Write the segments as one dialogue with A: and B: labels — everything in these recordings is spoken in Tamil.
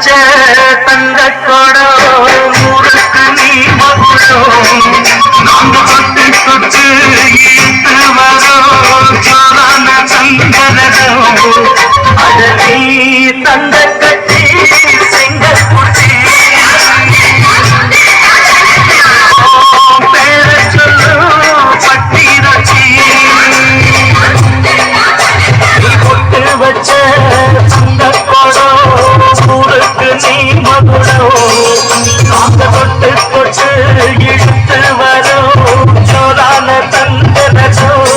A: வச்ச தங்க கொடம் ஊருக்கு நீ மகுடம் நாங்க தொட்டு தொட்டு இழுத்து வரோம் ஜோரான சங்கரகம் அட நீ தங்க கட்டி செங்க குட்டி பேர சொல்லு பட்டி ரச்சி நீ பொட்டு வச்ச தங்க கொடம் ஊருக்கு நீ மகுடம் நாங்க தொட்டு தொட்டு இழுத்து வரோம் ஜோரான சங்கரகம்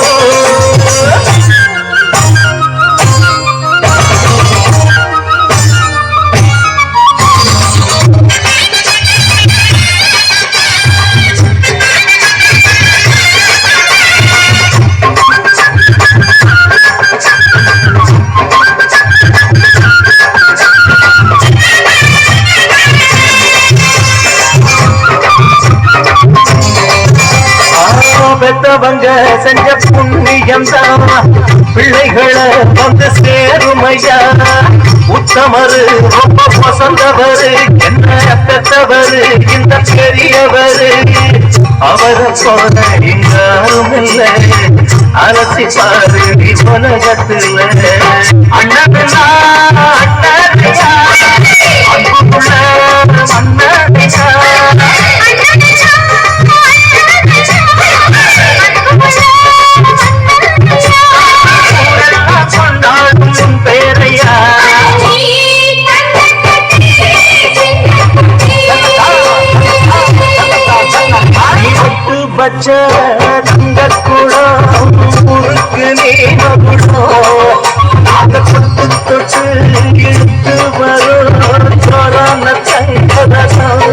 A: பெத்தவங்க செஞ்ச புண்ணியம் தான் பிள்ளைகளை வந்து சேருமையா உத்தமரு ரொம்ப வசந்தவரு என்ன பெத்தவரு இந்த பெரியவரு அவரை போல யாரும் இல்லை அலசி பாரு உலகத்துல அண்ணா அண்ணா அன்புக்குள்ள அண்ணா பச்ச தங்க குடம் ஊருக்கு நீ மகுடம் நாங்க தொட்டு தொட்டு இழுத்து வரோம் ஜோரான சங்கரகம்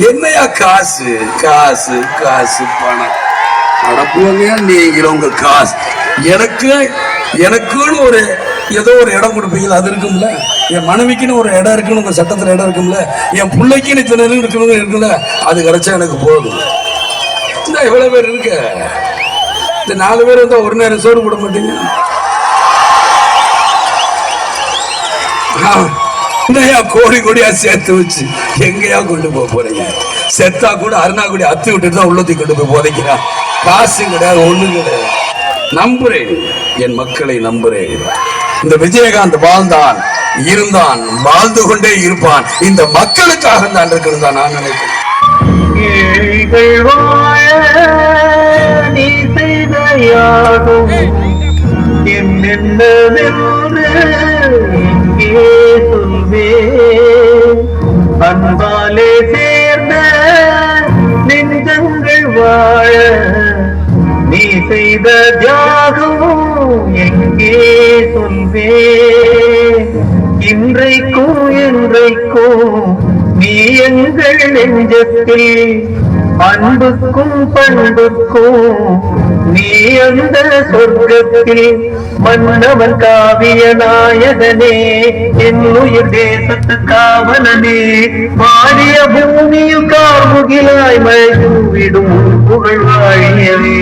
B: என்னையா காசு காசு காசு பணம் அடப்புவங்க நீங்களும் உங்க காசு எனக்குன்னு ஒரு ஏதோ ஒரு இடம் கொடுப்பீங்களா அது இருக்கும்ல என் மனைவிக்குன்னு ஒரு இடம் இருக்குன்னு உங்க சட்டத்துல இடம் இருக்கும்ல என் பிள்ளைக்குன்னு இத்தனை இருக்கணும் இருக்குல்ல அது கிடைச்சா எனக்கு போதும் இந்த எவ்வளவு பேர் இருக்க இந்த 4 பேர் வந்தா ஒரு நேரம் சோறு போட மாட்டீங்க என்னையா கோடி கோடியா சேர்த்து வச்சு எங்கேயா கொண்டு போக போறீங்க செத்தா கூட அருணாக்குடி அத்து விட்டுட்டு தான் உள்ளத்தி கொண்டு போய் போதைக்கிறான் காசு கிடையாது ஒண்ணு கிடையாது நம்புறேன் என் மக்களை நம்புறேன் இந்த விஜயகாந்த் வாழ்ந்தான் இருந்தான் வாழ்ந்து கொண்டே இருப்பான் இந்த மக்களுக்காக தான் இருக்கிறது தான் நான் நினைக்கிறேன்
A: அன்பாலே சேர்ந்த நெஞ்சங்கள் வாழ நீ செய்த தியாகம் எங்கே சொல்வே இன்றைக்கும் என்றைக்கும் நீ எங்கள் நெஞ்சத்தில் அன்புக்கும் பண்புக்கும் நீ அந்த சொர்க்கத்தில் மன்னவன் காவிய நாயகனே என் உயிர் தேசத்து காவலனே வாழிய பூமியில் கார்முகிலாய் மழை விடும் புகழ் வாழியவே